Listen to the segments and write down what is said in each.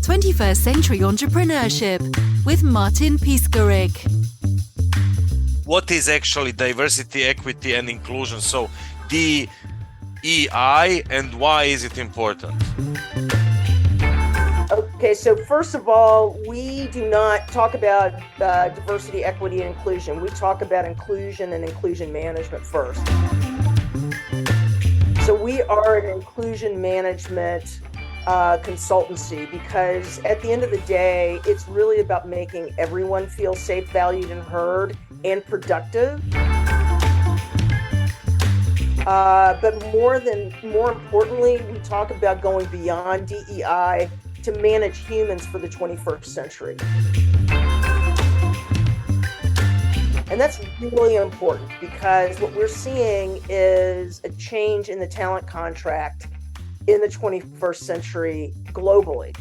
21st Century Entrepreneurship with Martin Piskarik. What is actually diversity, equity, and inclusion? So DEI, and why is it important? Okay, so first of all, we do not talk about diversity, equity, and inclusion. We talk about inclusion and inclusion management first. So we are an inclusion management consultancy because at the end of the day, it's really about making everyone feel safe, valued, and heard and productive. But more importantly, we talk about going beyond DEI to manage humans for the 21st century. And that's really important because what we're seeing is a change in the talent contract in the 21st century globally.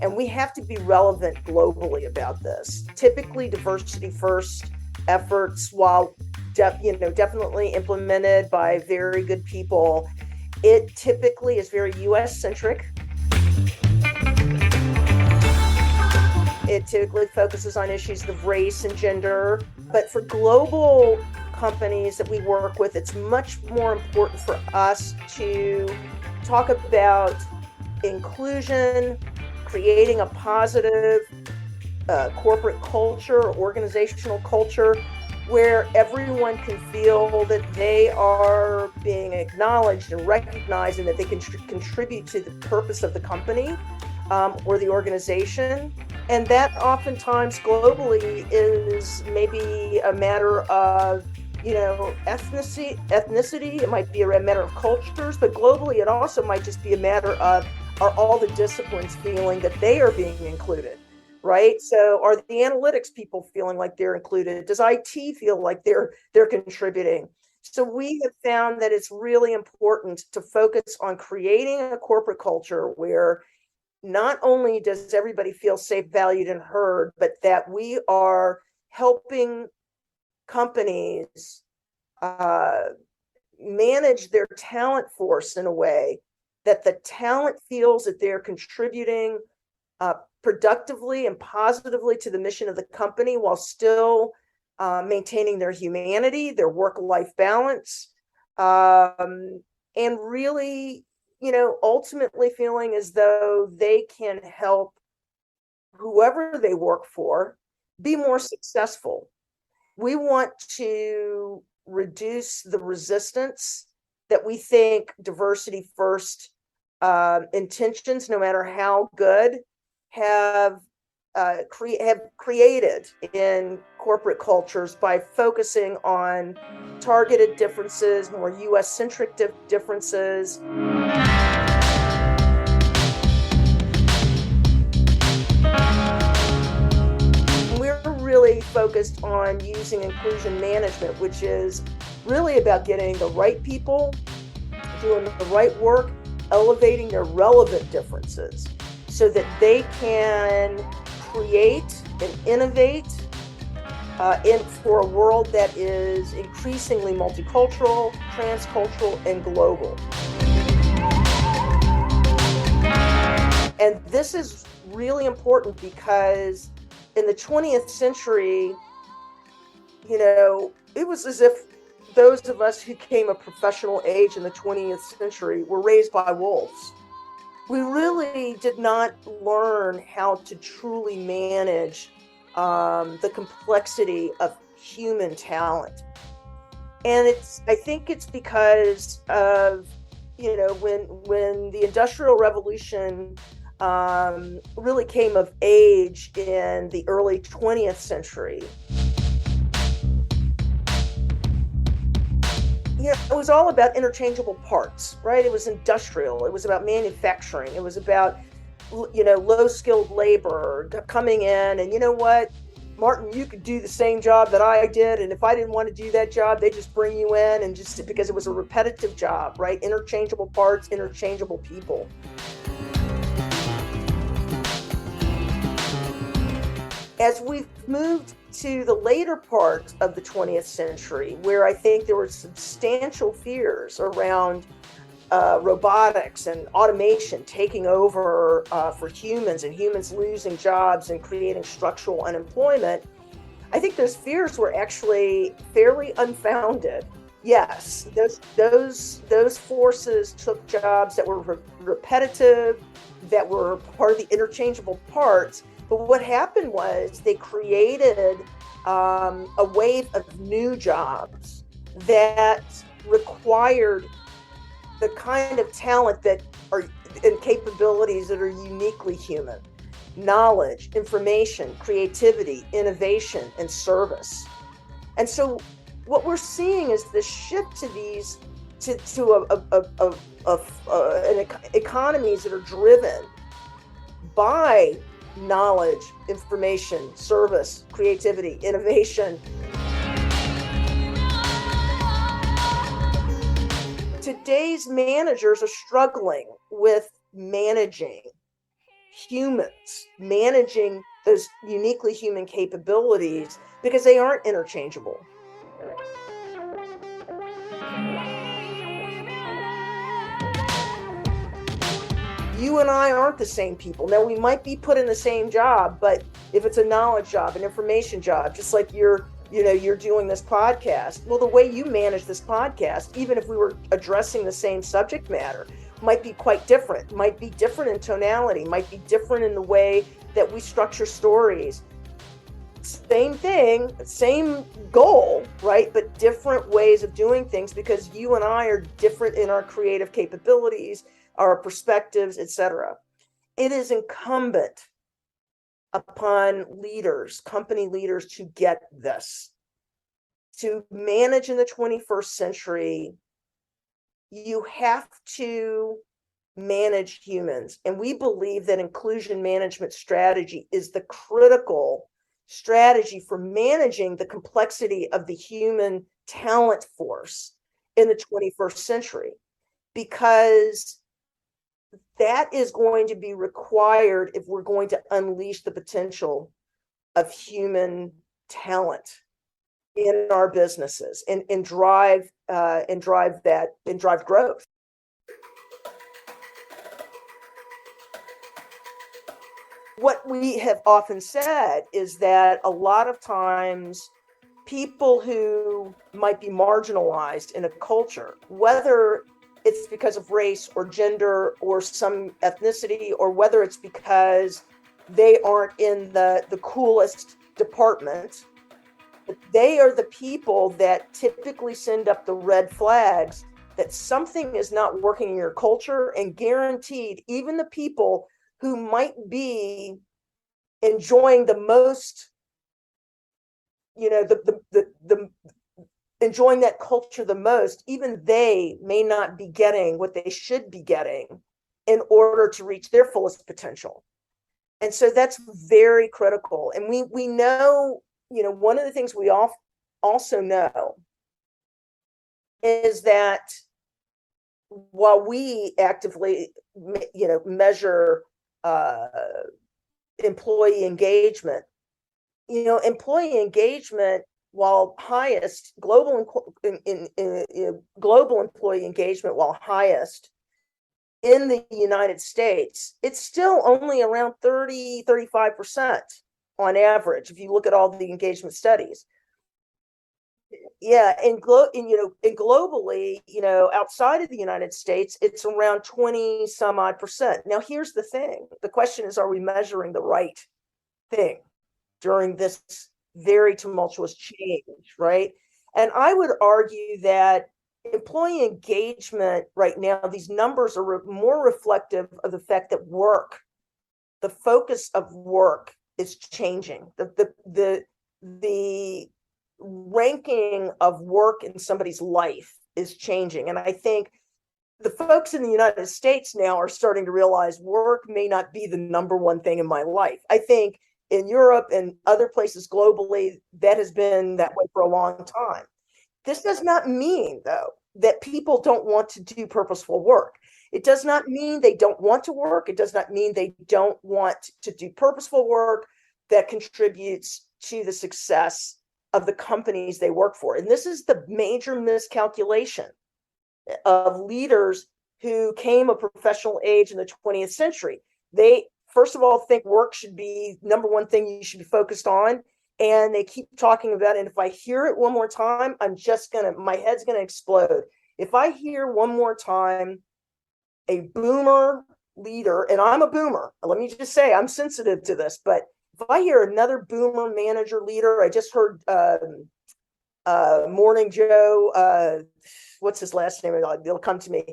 And we have to be relevant globally about this. Typically, diversity first efforts, while definitely implemented by very good people, it typically is very US centric. It typically focuses on issues of race and gender. But for global companies that we work with, it's much more important for us to talk about inclusion, creating a positive corporate culture, organizational culture, where everyone can feel that they are being acknowledged and recognized and that they can contribute to the purpose of the company or the organization. And that oftentimes globally is maybe a matter of, ethnicity. It might be a matter of cultures, but globally it also might just be a matter of, are all the disciplines feeling that they are being included, right? So are the analytics people feeling like they're included? Does IT feel like they're contributing? So we have found that it's really important to focus on creating a corporate culture where not only does everybody feel safe, valued, and heard, but that we are helping companies manage their talent force in a way that the talent feels that they're contributing productively and positively to the mission of the company while still maintaining their humanity, their work-life balance, and really ultimately feeling as though they can help whoever they work for be more successful. We want to reduce the resistance that we think diversity first intentions, no matter how good, have created in corporate cultures by focusing on targeted differences, more US-centric differences. We're really focused on using inclusion management, which is really about getting the right people doing the right work, elevating their relevant differences so that they can create and innovate for a world that is increasingly multicultural, transcultural, and global. And this is really important because in the 20th century, it was as if those of us who came of professional age in the 20th century were raised by wolves. We really did not learn how to truly manage the complexity of human talent. And I think it's because of, when the Industrial Revolution really came of age in the early 20th century. It was all about interchangeable parts, right? It was industrial. It was about manufacturing. It was about, low-skilled labor coming in. And you know what, Martin, you could do the same job that I did. And if I didn't want to do that job, they just bring you in and just because it was a repetitive job, right? Interchangeable parts, interchangeable people. As we've moved to the later part of the 20th century, where I think there were substantial fears around robotics and automation taking over for humans, and humans losing jobs and creating structural unemployment, I think those fears were actually fairly unfounded. Yes, those forces took jobs that were repetitive, that were part of the interchangeable parts. But what happened was they created a wave of new jobs that required the kind of talent that are and capabilities that are uniquely human: knowledge, information, creativity, innovation, and service. And so what we're seeing is the shift to these economies that are driven by knowledge, information, service, creativity, innovation. Today's managers are struggling with managing humans, managing those uniquely human capabilities, because they aren't interchangeable. You and I aren't the same people. Now, we might be put in the same job, but if it's a knowledge job, an information job, just like you're doing this podcast, well, the way you manage this podcast, even if we were addressing the same subject matter, might be quite different, might be different in tonality, might be different in the way that we structure stories. Same thing, same goal, right? But different ways of doing things, because you and I are different in our creative capabilities, our perspectives, etc. It is incumbent upon leaders, company leaders, to get this. To manage in the 21st century, you have to manage humans. And we believe that inclusion management strategy is the critical strategy for managing the complexity of the human talent force in the 21st century, because that is going to be required if we're going to unleash the potential of human talent in our businesses and drive growth. What we have often said is that a lot of times people who might be marginalized in a culture, whether it's because of race or gender or some ethnicity, or whether it's because they aren't in the coolest department, they are the people that typically send up the red flags that something is not working in your culture. And guaranteed, even the people who might be enjoying the most, the enjoying that culture the most, even they may not be getting what they should be getting in order to reach their fullest potential. And so that's very critical. And we know, one of the things we also know is that while we actively, measure employee engagement, employee engagement, while highest, global employee engagement, while highest in the United States, it's still only around 35% on average, if you look at all the engagement studies. Yeah, and globally, outside of the United States, it's around 20 some odd percent. Now, here's the thing. The question is, are we measuring the right thing during this very tumultuous change, right? And I would argue that employee engagement right now, these numbers are more reflective of the fact that the focus of work is changing. The ranking of work in somebody's life is changing. And I think the folks in the United States now are starting to realize work may not be the number one thing in my life. I think in Europe and other places globally, that has been that way for a long time. This does not mean, though, that people don't want to do purposeful work. It does not mean they don't want to work. It does not mean they don't want to do purposeful work that contributes to the success of the companies they work for. And this is the major miscalculation of leaders who came of professional age in the 20th century. They, first of all, think work should be number one thing you should be focused on. And they keep talking about it. And if I hear it one more time, my head's going to explode. If I hear one more time a boomer leader, and I'm a boomer, let me just say I'm sensitive to this, but if I hear another boomer manager leader, I just heard Morning Joe, what's his last name? It'll come to me.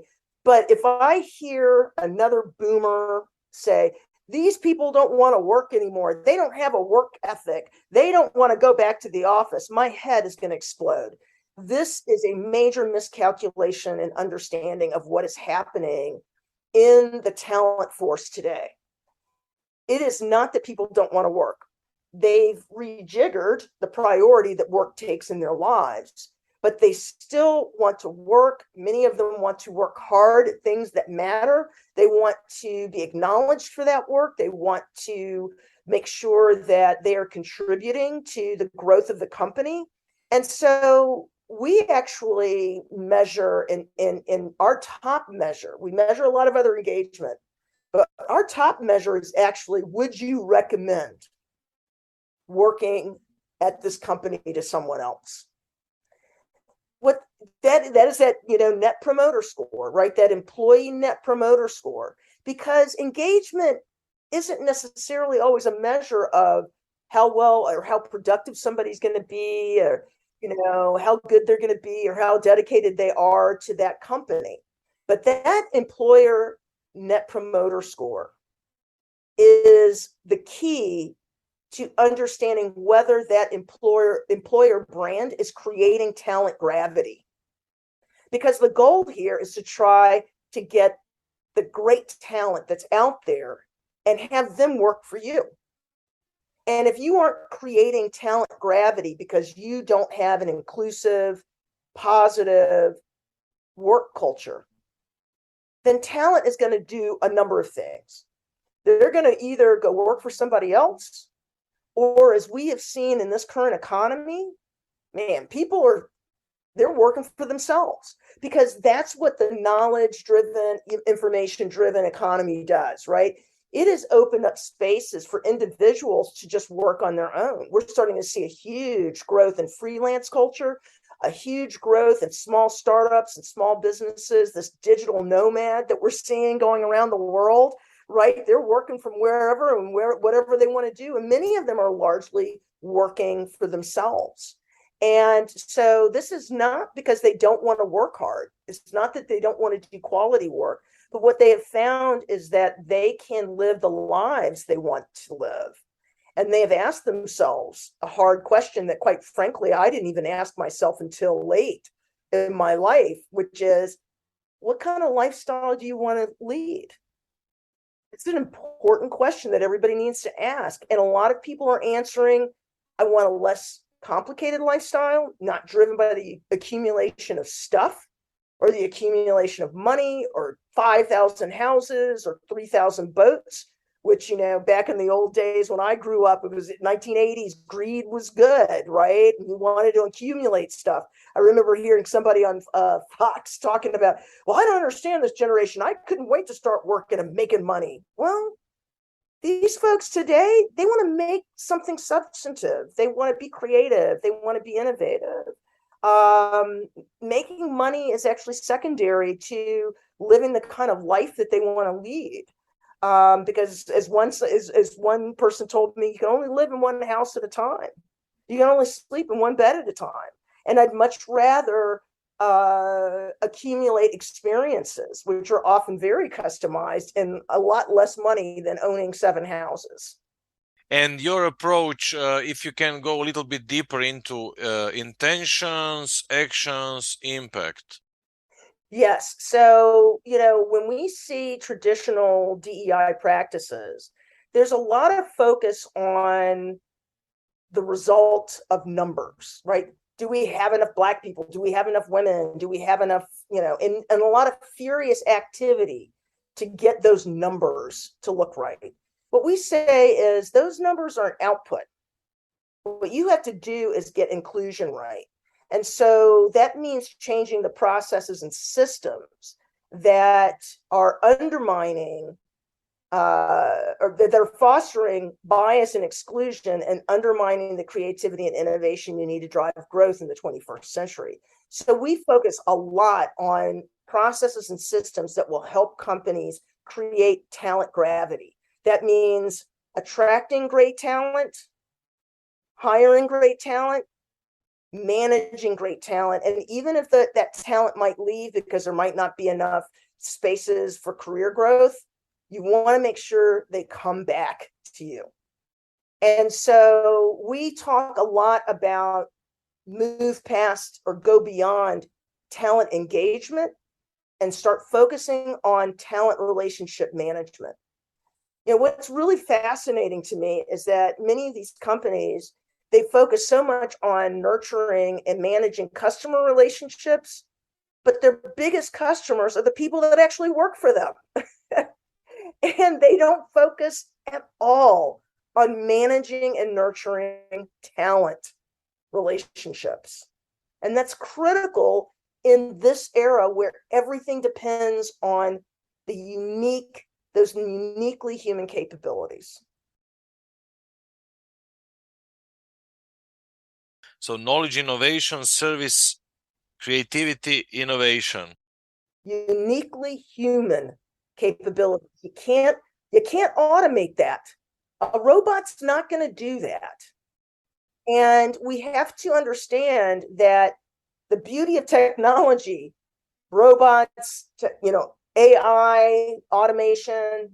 But if I hear another boomer say, these people don't want to work anymore, they don't have a work ethic, they don't want to go back to the office, my head is going to explode. This is a major miscalculation and understanding of what is happening in the talent force today. It is not that people don't want to work. They've rejiggered the priority that work takes in their lives, but they still want to work. Many of them want to work hard at things that matter. They want to be acknowledged for that work. They want to make sure that they are contributing to the growth of the company. And so we actually measure in our top measure, we measure a lot of other engagement, but our top measure is actually, would you recommend working at this company to someone else? What that is that, net promoter score, right? That employee net promoter score, because engagement isn't necessarily always a measure of how well or how productive somebody's going to be, or how good they're going to be, or how dedicated they are to that company. But that employer net promoter score is the key to understanding whether that employer brand is creating talent gravity. Because the goal here is to try to get the great talent that's out there and have them work for you. And if you aren't creating talent gravity because you don't have an inclusive, positive work culture, then talent is going to do a number of things. They're going to either go work for somebody else, or as we have seen in this current economy, man, they're working for themselves, because that's what the knowledge-driven, information-driven economy does, right? It has opened up spaces for individuals to just work on their own. We're starting to see a huge growth in freelance culture, a huge growth in small startups and small businesses, this digital nomad that we're seeing going around the world, right? They're working from wherever and whatever they want to do. And many of them are largely working for themselves. And so this is not because they don't want to work hard. It's not that they don't want to do quality work, but what they have found is that they can live the lives they want to live. And they have asked themselves a hard question that, quite frankly, I didn't even ask myself until late in my life, which is, what kind of lifestyle do you want to lead? It's an important question that everybody needs to ask. And a lot of people are answering, I want a less complicated lifestyle, not driven by the accumulation of stuff or the accumulation of money or 5,000 houses or 3,000 boats, which, back in the old days when I grew up, it was 1980s, greed was good, right? And you wanted to accumulate stuff. I remember hearing somebody on Fox talking about, well, I don't understand this generation. I couldn't wait to start working and making money. Well, these folks today, they want to make something substantive. They want to be creative. They want to be innovative. Making money is actually secondary to living the kind of life that they want to lead. Because as one person told me, you can only live in one house at a time. You can only sleep in one bed at a time. And I'd much rather accumulate experiences, which are often very customized and a lot less money than owning 7 houses. And your approach, if you can go a little bit deeper into intentions, actions, impact. Yes. So, when we see traditional DEI practices, there's a lot of focus on the result of numbers, right? Do we have enough Black people? Do we have enough women? Do we have enough, and a lot of furious activity to get those numbers to look right. What we say is those numbers aren't output. What you have to do is get inclusion right. And so that means changing the processes and systems that are undermining or that are fostering bias and exclusion and undermining the creativity and innovation you need to drive growth in the 21st century. So we focus a lot on processes and systems that will help companies create talent gravity. That means attracting great talent, hiring great talent, managing great talent. And even if that talent might leave because there might not be enough spaces for career growth, you want to make sure they come back to you. And so we talk a lot about move past or go beyond talent engagement and start focusing on talent relationship management. What's really fascinating to me is that many of these companies, they focus so much on nurturing and managing customer relationships, but their biggest customers are the people that actually work for them. And they don't focus at all on managing and nurturing talent relationships. And that's critical in this era where everything depends on those uniquely human capabilities. So knowledge, innovation, service, creativity, innovation. Uniquely human capabilities. You can't automate that. A robot's not going to do that. And we have to understand that the beauty of technology, robots, AI, automation,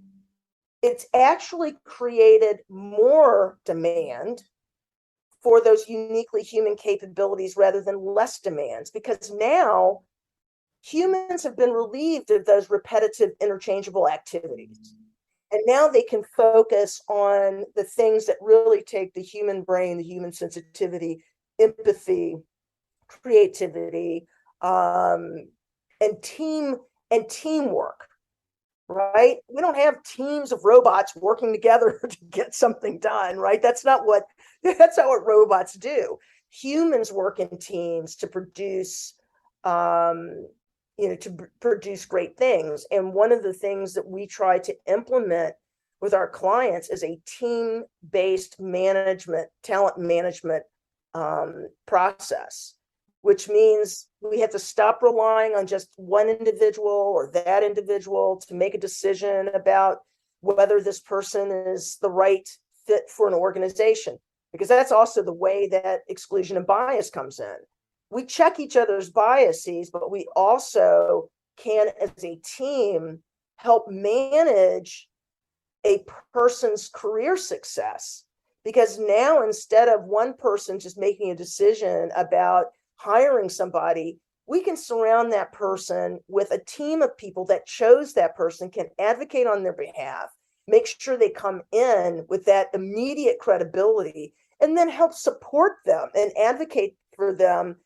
it's actually created more demand for those uniquely human capabilities rather than less demands, because now humans have been relieved of those repetitive interchangeable activities. And now they can focus on the things that really take the human brain, the human sensitivity, empathy, creativity, and teamwork, right? We don't have teams of robots working together to get something done, right? That's not what robots do. Humans work in teams to produce produce great things. And one of the things that we try to implement with our clients is a team-based talent management process, which means we have to stop relying on just one individual or that individual to make a decision about whether this person is the right fit for an organization, because that's also the way that exclusion and bias comes in. We check each other's biases, but we also can, as a team, help manage a person's career success. Because now, instead of one person just making a decision about hiring somebody, we can surround that person with a team of people that chose that person, can advocate on their behalf, make sure they come in with that immediate credibility, and then help support them and advocate for them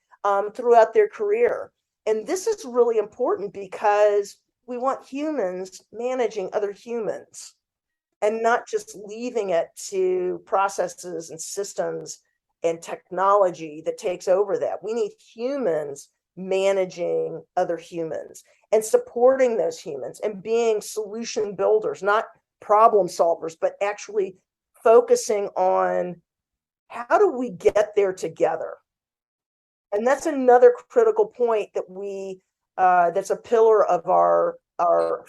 throughout their career. And this is really important because we want humans managing other humans and not just leaving it to processes and systems and technology that takes over that. We need humans managing other humans and supporting those humans and being solution builders, not problem solvers, but actually focusing on how do we get there together. And that's another critical point that that's a pillar of our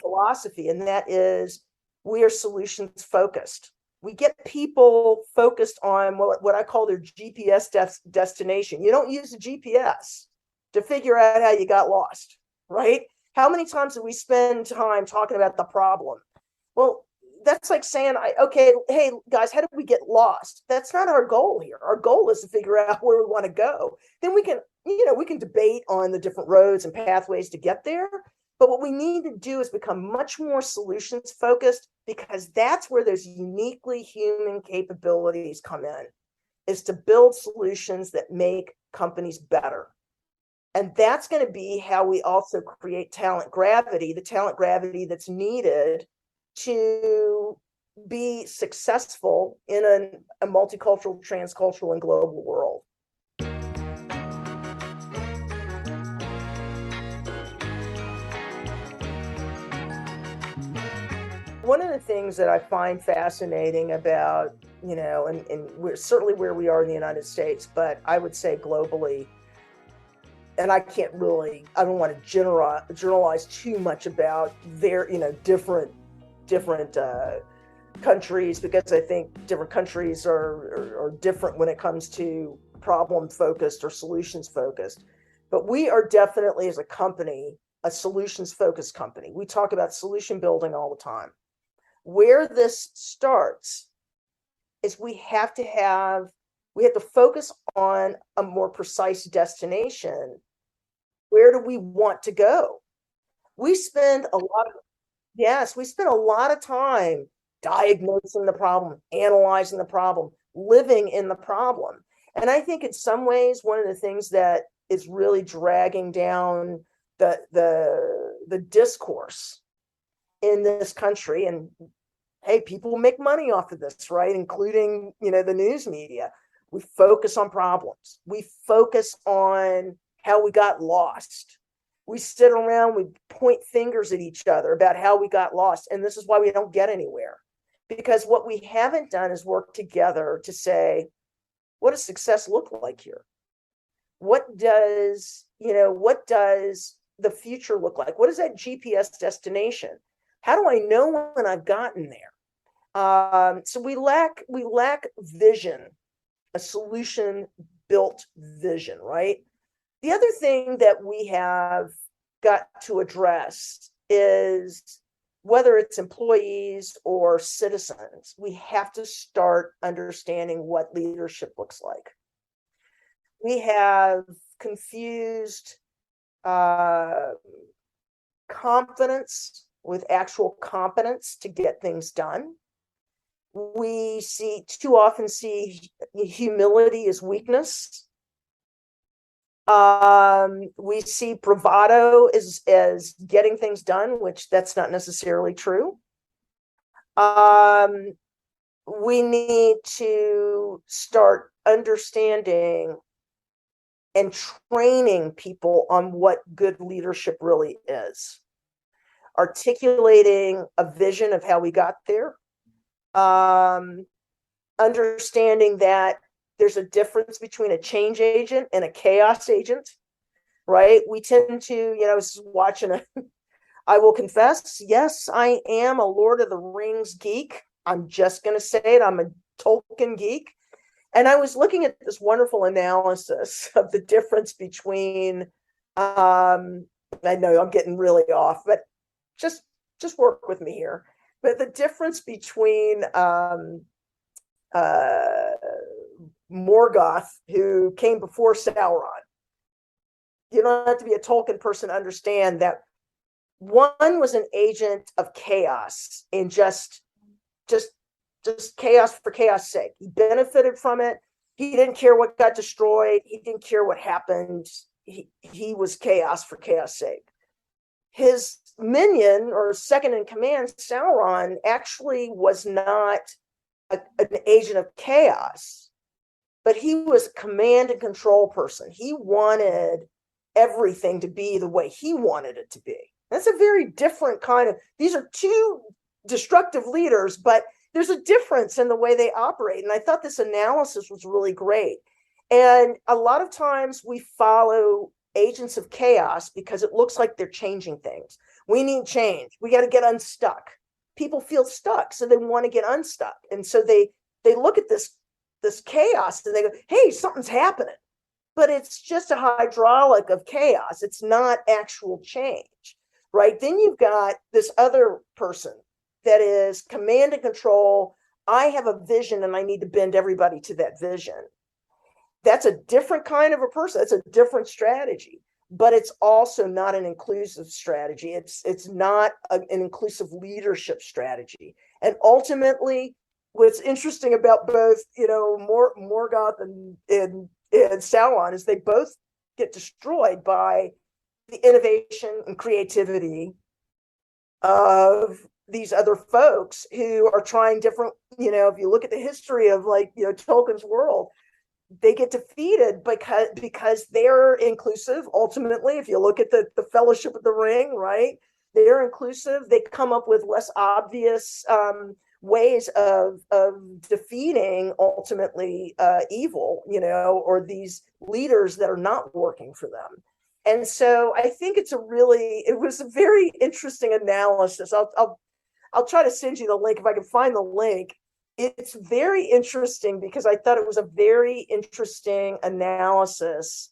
philosophy, and that is we are solutions focused. We get people focused on what I call their GPS destination. You don't use the GPS to figure out how you got lost, right? How many times do we spend time talking about the problem? Well, that's like saying, okay, hey guys, how did we get lost? That's not our goal here. Our goal is to figure out where we want to go. Then we can debate on the different roads and pathways to get there. But what we need to do is become much more solutions focused, because that's where those uniquely human capabilities come in, is to build solutions that make companies better. And that's going to be how we also create talent gravity, the talent gravity that's needed to be successful in a multicultural, transcultural, and global world. one of the things that I find fascinating about, and we're certainly where we are in the United States, but I would say globally, and I don't want to generalize too much about their, different countries, because I think different countries are different when it comes to problem focused or solutions focused. But we are definitely, as a company, a solutions focused company. We talk about solution building all the time. Where this starts is we have to focus on a more precise destination. Where do we want to go? We spend a lot of time diagnosing the problem, analyzing the problem, living in the problem. And I think in some ways, one of the things that is really dragging down the discourse in this country, and hey, people make money off of this, right? Including, the news media. We focus on problems. We focus on how we got lost. We sit around, we point fingers at each other about how we got lost. And this is why we don't get anywhere. Because what we haven't done is work together to say, what does success look like here? What does the future look like? What is that GPS destination? How do I know when I've gotten there? So we lack vision, a solution built vision, right? The other thing that we have got to address is, whether it's employees or citizens, we have to start understanding what leadership looks like. We have confused confidence with actual competence to get things done. We too often see humility as weakness. We see bravado as getting things done, which that's not necessarily true. We need to start understanding and training people on what good leadership really is. Articulating a vision of how we got there. Understanding that there's a difference between a change agent and a chaos agent, right? We tend to, I was watching I will confess, yes, I am a Lord of the Rings geek. I'm just going to say it. I'm a Tolkien geek. And I was looking at this wonderful analysis of the difference between, I know I'm getting really off, but just work with me here. But the difference between Morgoth, who came before Sauron. You don't have to be a Tolkien person to understand that one was an agent of chaos, and just chaos for chaos sake. He benefited from it. He didn't care what got destroyed. He didn't care what happened. He was chaos for chaos sake. His minion, or second in command, Sauron, actually was not an agent of chaos, but he was a command and control person. He wanted everything to be the way he wanted it to be. That's a very different kind of, these are two destructive leaders, but there's a difference in the way they operate. And I thought this analysis was really great. And a lot of times we follow agents of chaos because it looks like they're changing things. We need change. We got to get unstuck. People feel stuck, so they want to get unstuck. And so they look at this chaos and they go, hey, something's happening. But it's just a hydraulic of chaos. It's not actual change, right? Then you've got this other person that is command and control. I have a vision and I need to bend everybody to that vision. That's a different kind of a person. It's a different strategy, but it's also not an inclusive strategy. It's not an inclusive leadership strategy. And ultimately, what's interesting about both, Morgoth and Sauron is they both get destroyed by the innovation and creativity of these other folks who are trying different, if you look at the history of Tolkien's world, they get defeated because they're inclusive. Ultimately, if you look at the Fellowship of the Ring, right? they're inclusive. They come up with less obvious ways of defeating ultimately evil, or these leaders that are not working for them. And so I think it was a very interesting analysis. I'll try to send you the link if I can find the link. It's very interesting because I thought it was a very interesting analysis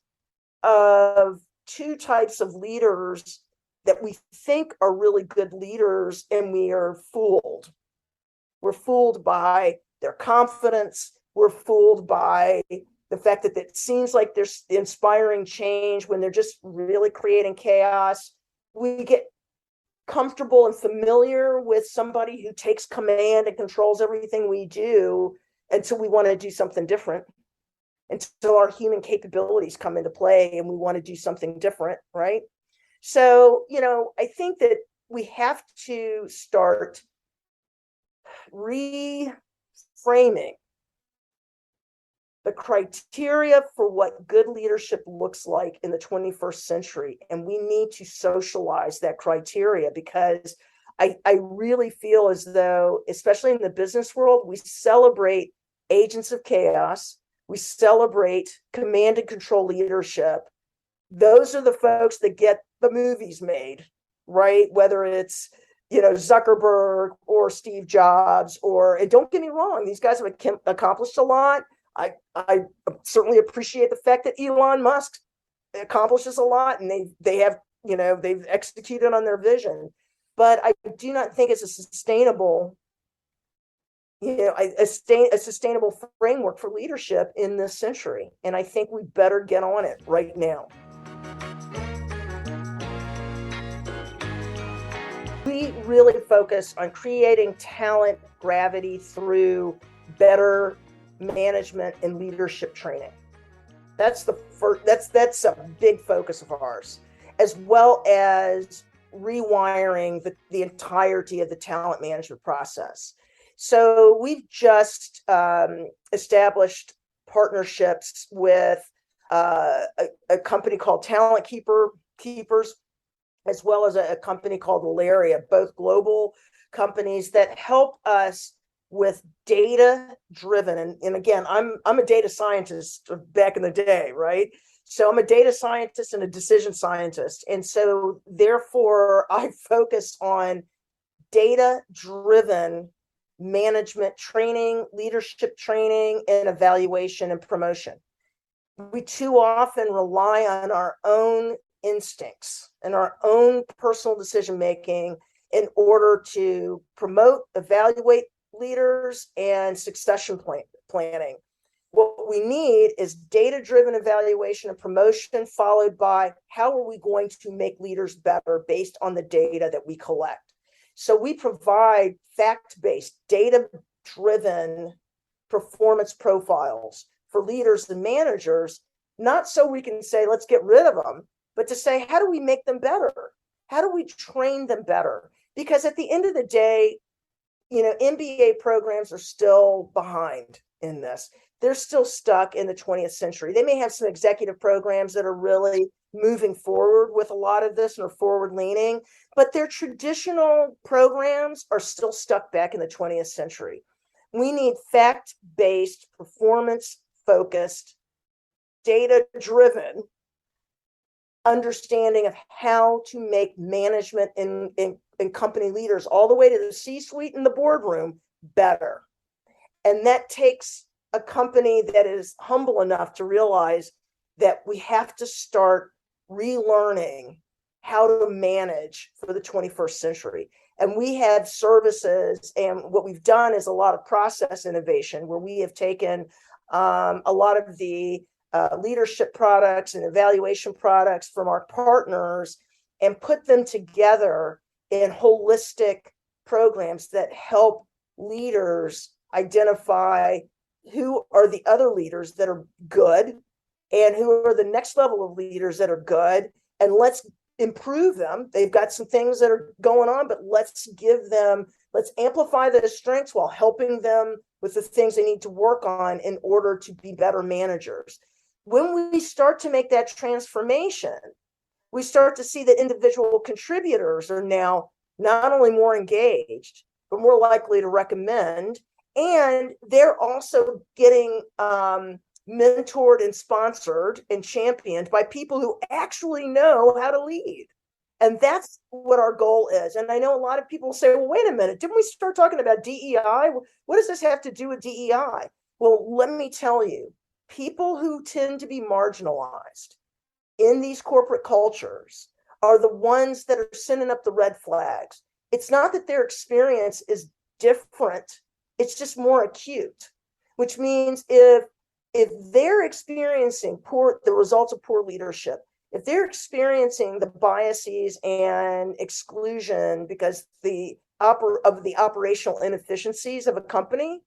of two types of leaders that we think are really good leaders, and we are fooled. We're fooled by their confidence. We're fooled by the fact that it seems like there's inspiring change when they're just really creating chaos. We get comfortable and familiar with somebody who takes command and controls everything we do until we want to do something different, until our human capabilities come into play and we want to do something different, right? So, I think that we have to start reframing the criteria for what good leadership looks like in the 21st century. And we need to socialize that criteria, because I really feel as though, especially in the business world, we celebrate agents of chaos. We celebrate command and control leadership. Those are the folks that get the movies made, right? Whether it's, Zuckerberg or Steve Jobs, and don't get me wrong, these guys have accomplished a lot. I certainly appreciate the fact that Elon Musk accomplishes a lot, and they've executed on their vision. But I do not think it's a sustainable framework for leadership in this century. And I think we better get on it right now. We really focus on creating talent gravity through better management and leadership training. That's that's a big focus of ours, as well as rewiring the entirety of the talent management process. So we've just established partnerships with a company called Talent Keepers, as well as a company called Valeria, both global companies that help us with data-driven. And again, I'm a data scientist back in the day, right? So I'm a data scientist and a decision scientist. And so therefore, I focus on data-driven management training, leadership training, and evaluation and promotion. We too often rely on our own instincts and our own personal decision making in order to promote, evaluate leaders, and succession planning. What we need is data-driven evaluation and promotion, followed by how are we going to make leaders better based on the data that we collect. So we provide fact-based, data-driven performance profiles for leaders and managers, not so we can say, let's get rid of them, but to say, how do we make them better? How do we train them better? Because at the end of the day, MBA programs are still behind in this. They're still stuck in the 20th century. They may have some executive programs that are really moving forward with a lot of this and are forward leaning, but their traditional programs are still stuck back in the 20th century. We need fact-based, performance-focused, data-driven understanding of how to make management and company leaders all the way to the C-suite and the boardroom better. And that takes a company that is humble enough to realize that we have to start relearning how to manage for the 21st century. And we have services, and what we've done is a lot of process innovation, where we have taken a lot of the leadership products and evaluation products from our partners and put them together in holistic programs that help leaders identify who are the other leaders that are good and who are the next level of leaders that are good, and let's improve them. They've got some things that are going on, but let's amplify their strengths while helping them with the things they need to work on in order to be better managers. When we start to make that transformation, we start to see that individual contributors are now not only more engaged, but more likely to recommend. And they're also getting mentored and sponsored and championed by people who actually know how to lead. And that's what our goal is. And I know a lot of people say, well, wait a minute, didn't we start talking about DEI? What does this have to do with DEI? Well, let me tell you, people who tend to be marginalized in these corporate cultures are the ones that are sending up the red flags. It's not that their experience is different, it's just more acute, which means if they're experiencing the results of poor leadership, if they're experiencing the biases and exclusion because of the operational inefficiencies of a company,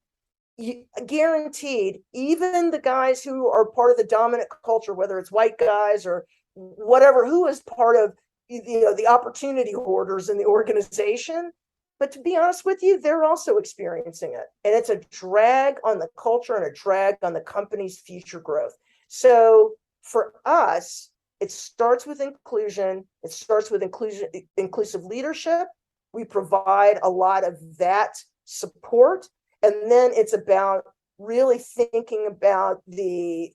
guaranteed, even the guys who are part of the dominant culture, whether it's white guys or whatever, who is part of the opportunity hoarders in the organization. But to be honest with you, they're also experiencing it. And it's a drag on the culture and a drag on the company's future growth. So for us, it starts with inclusion. It starts with inclusive leadership. We provide a lot of that support. And then it's about really thinking about the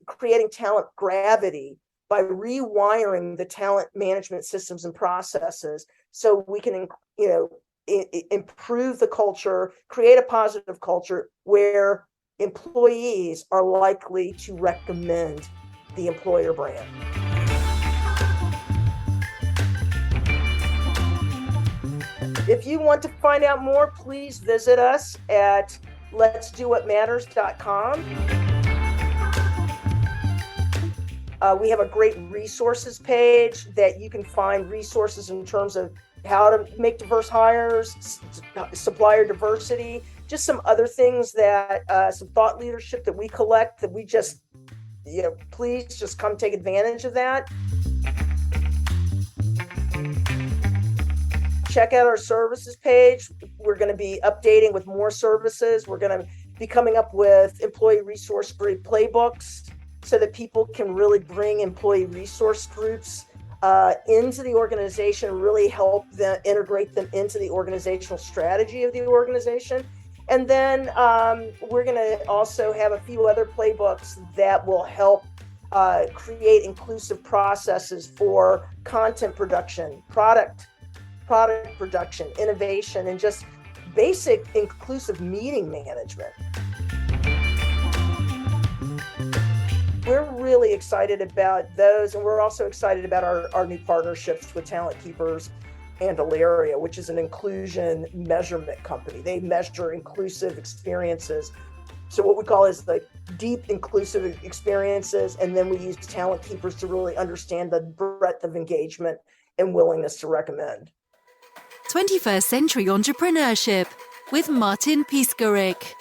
creating talent gravity by rewiring the talent management systems and processes so we can, improve the culture, create a positive culture where employees are likely to recommend the employer brand. If you want to find out more, please visit us at letsdowhatmatters.com. We have a great resources page that you can find resources in terms of how to make diverse hires, supplier diversity, just some other things that some thought leadership that we collect that we just, please just come take advantage of that. Check out our services page. We're going to be updating with more services. We're going to be coming up with employee resource group playbooks so that people can really bring employee resource groups into the organization, really help them integrate them into the organizational strategy of the organization. And then we're going to also have a few other playbooks that will help create inclusive processes for content production, product production, innovation, and just basic inclusive meeting management. We're really excited about those, and we're also excited about our new partnerships with Talent Keepers and Alaria, which is an inclusion measurement company. They measure inclusive experiences. So what we call is like deep inclusive experiences, and then we use Talent Keepers to really understand the breadth of engagement and willingness to recommend. 21st Century Entrepreneurship with Martin Piskarik.